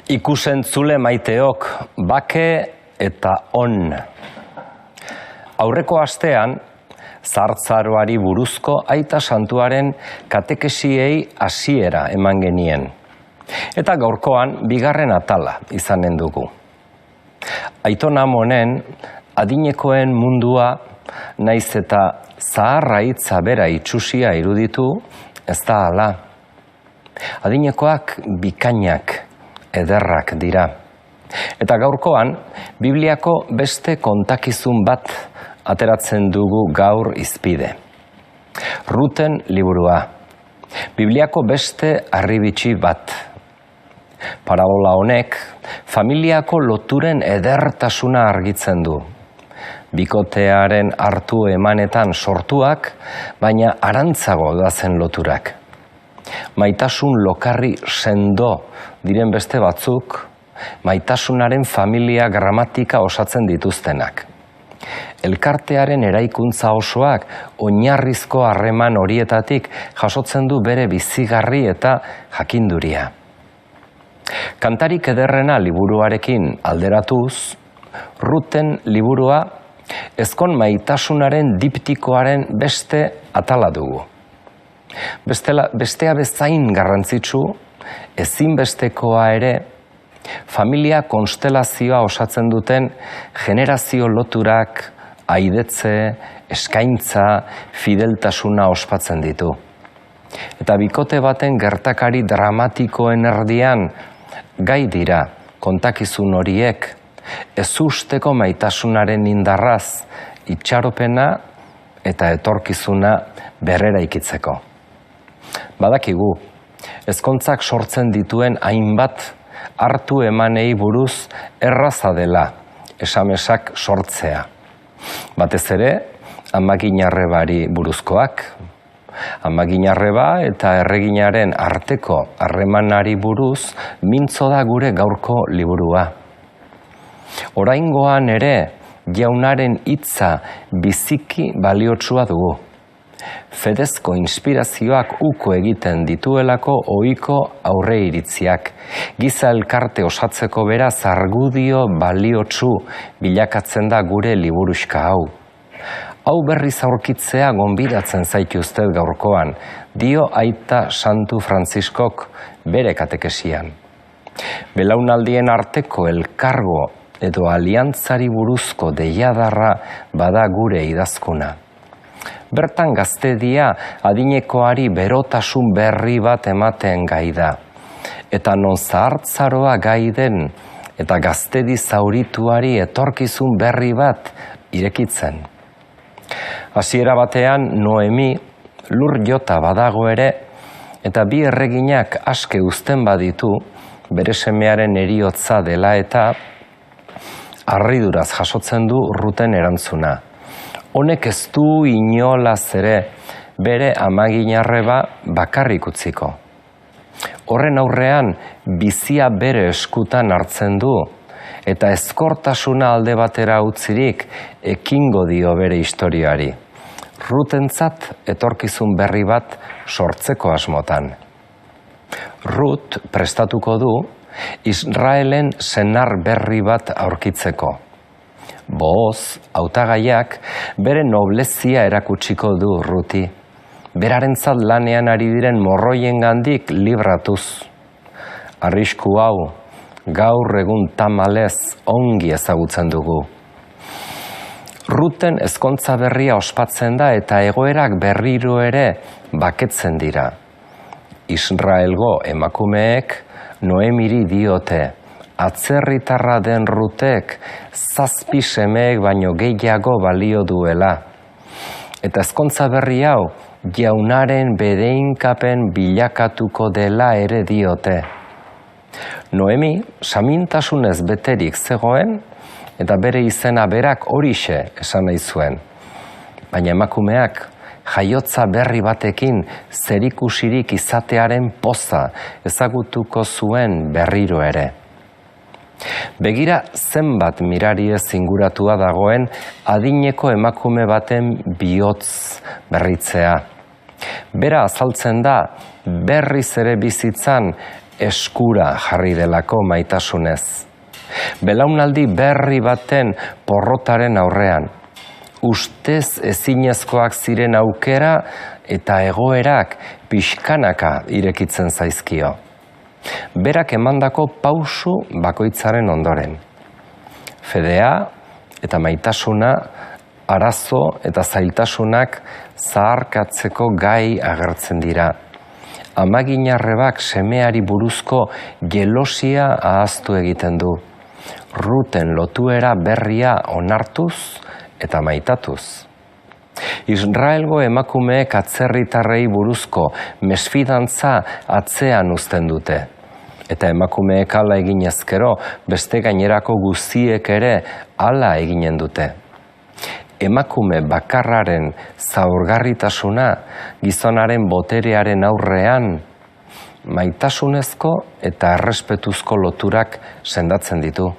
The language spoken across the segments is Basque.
Ikusentzule maiteok, bake eta on. Aurreko astean, zahartzaroari buruzko aita santuaren katekesiei hasiera eman genien. Eta gaurkoan, bigarren atala izanen dugu. Aiton Amonen, adinekoen mundua, naiz eta zaharra hitza bera itsusia iruditu, ez da hala. Adinekoak bikainak, ederrak dira. Eta gaurkoan, Bibliako beste kontakizun bat ateratzen dugu gaur izpide. Ruten liburua. Bibliako beste harribitxi bat. Parabola honek, familiako loturen edertasuna argitzen du. Bikotearen hartu emanetan sortuak, baina arantzago dazen loturak. Maitasun lokarri sendo diren beste batzuk, maitasunaren familia gramatika osatzen dituztenak. Elkartearen eraikuntza osoak oinarrizko harreman horietatik jasotzen du bere bizigarri eta jakinduria. Kantarik ederrena liburuarekin alderatuz, Ruten liburua ezkon maitasunaren diptikoaren beste atala dugu. Bestea bezain garrantzitsu, ezinbestekoa ere, familia konstelazioa osatzen duten generazio loturak, aidetze, eskaintza, fideltasuna ospatzen ditu. Eta bikote baten gertakari dramatikoen erdian, gai dira kontakizun horiek, ezusteko maitasunaren indarraz, itxaropena eta etorkizuna berreraikitzeko. Badakigu, ezkontzak sortzen dituen hainbat hartu emanei buruz erraza dela esamesak sortzea. Batez ere, amaginarrebari buruzkoak, amaginarreba eta erreginaren arteko harremanari buruz mintzo da gure gaurko liburua. Oraingoan ere, jaunaren hitza biziki baliotsua dugu. Fedezko inspirazioak uko egiten dituelako ohiko aurreiritziak, giza elkarte osatzeko beraz argudio baliotsu bilakatzen da gure liburuxka hau. Hau berriz aurkitzea gonbidatzen zaituztet gaurkoan, dio aita Santu Frantziskok bere katekesian. Belaunaldien arteko elkargo edo aliantzari buruzko deiadarra bada gure idazkuna. Bertan gaztedia adinekoari berotasun berri bat ematen gai da. Eta non zahartzaroa gai den eta gaztedi zaurituari etorkizun berri bat irekitzen. Hasiera batean Noemi lur jota badago ere eta bi erreginak aske uzten baditu bere semearen heriotza dela eta harriduraz jasotzen du Ruten erantzuna. Honek ez du inolaz ere bere amaginarreba bakarrik utziko. Horren aurrean bizia bere eskutan hartzen du eta ezkortasuna alde batera utzirik ekingo dio bere historiari. Rutentzat etorkizun berri bat sortzeko asmotan. Rut prestatuko du Israelen senar berri bat aurkitzeko. Booz, hautagaiak, bere noblezia erakutsiko du Ruti. Berarentzat lanean ari diren morroiengandik libratuz. Arrisku hau, gaur egun tamalez ongi ezagutzen dugu. Ruten ezkontza berria ospatzen da eta egoerak berriro ere baketzen dira. Israelgo emakumeek Noemiri diote, atzerritarra den Rutek 7 semeek baino gehiago balio duela. Eta ezkontza berri hau jaunaren bedeinkapen bilakatuko dela ere diote. Noemi samintasunez beterik zegoen eta bere izena berak horixe esan nahi zuen. Baina emakumeak jaiotza berri batekin zerikusirik izatearen poza ezagutuko zuen berriro ere. Begira zenbat mirariez inguratua dagoen adineko emakume baten bihotz berritzea. Bera azaltzen da berriz ere bizitzan eskura jarri delako maitasunez. Belaunaldi berri baten porrotaren aurrean, ustez ezinezkoak ziren aukera eta egoerak pixkanaka irekitzen zaizkio. Berak emandako pausu bakoitzaren ondoren. Fedea eta maitasuna, arazo eta zailtasunak zaharkatzeko gai agertzen dira. Amaginarrebak semeari buruzko gelosia ahaztu egiten du. Ruten lotuera berria onartuz eta maitatuz. Israelgo emakumeek atzerritarrei buruzko mesfidantza atzean uzten dute. Eta emakumeek hala egin ezkero, beste gainerako guztiek ere hala eginen dute. Emakume bakarraren zaurgarritasuna gizonaren boterearen aurrean maitasunezko eta errespetuzko loturak sendatzen ditu.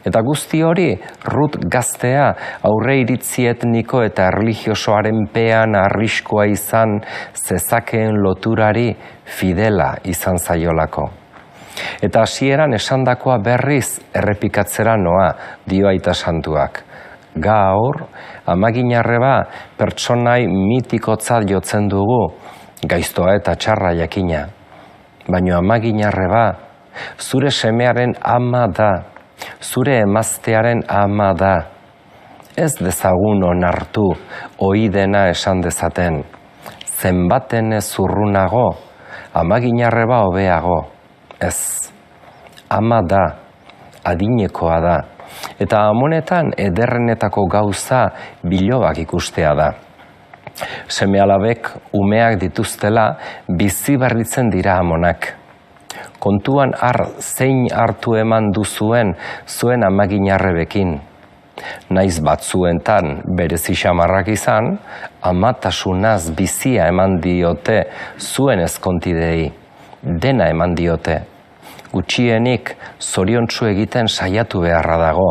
Eta guzti hori, Rut gaztea aurre iritzi etniko eta erlijiosoaren pean arriskua izan zezakeen loturari fidela izan zaiolako. Eta hasieran esandakoa berriz errepikatzera noa, dio Aita Santuak. Gaur, amaginarreba pertsonai mitikotzat jotzen dugu, gaiztoa eta txarra jakina. Baina amaginarreba, zure semearen ama da, zure emaztearen ama da. Ez dezagun onartu, ohi dena esan dezaten. Zenbaten ez urrunago, amaginarreba hobeago. Ez, ama da, adinekoa da. Eta amonetan ederrenetako gauza bilobak ikustea da. Seme-alabek umeak dituztela bizi berritzen dira amonak. Kontuan zein hartu eman duzuen zuen amaginarrebekin. Naiz batzuentan berezi xamarrak izan, amatasunaz bizia eman diote zuen ezkontidei. Dena eman diote. Gutxienik zoriontsu egiten saiatu beharra dago.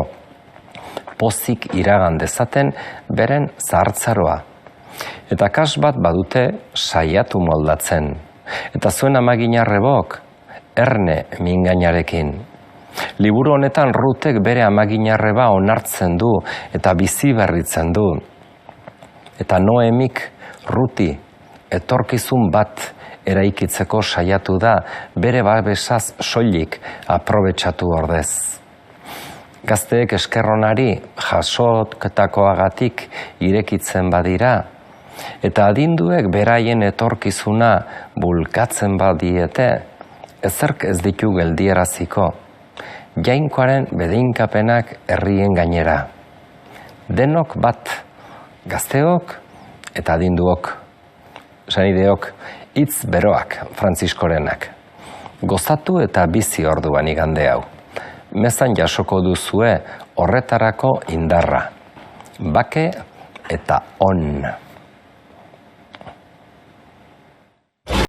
Pozik iragan dezaten beren zahartzaroa. Eta kas bat badute saiatu moldatzen. Eta zuen amaginarrebok, erne mingainarekin. Liburu honetan Rutek bere amaginarreba onartzen du eta bizi berritzen du. Eta Noemik Ruti etorkizun bat eraikitzeko saiatu da bere babesaz soilik aprobetxatu ordez. Gazteek eskerronari jasotketakoagatik irekitzen badira, eta adinduek beraien etorkizuna bulkatzen badiete, ezerk ez ditu geldieraziko, jainkoaren bedeinkapenak herrien gainera. Denok bat, gazteok eta adinduok, sanideok, hitz beroak Frantziskorenak. Gozatu eta bizi orduan igande hau. Mezan jasoko duzue horretarako indarra. Bake eta on.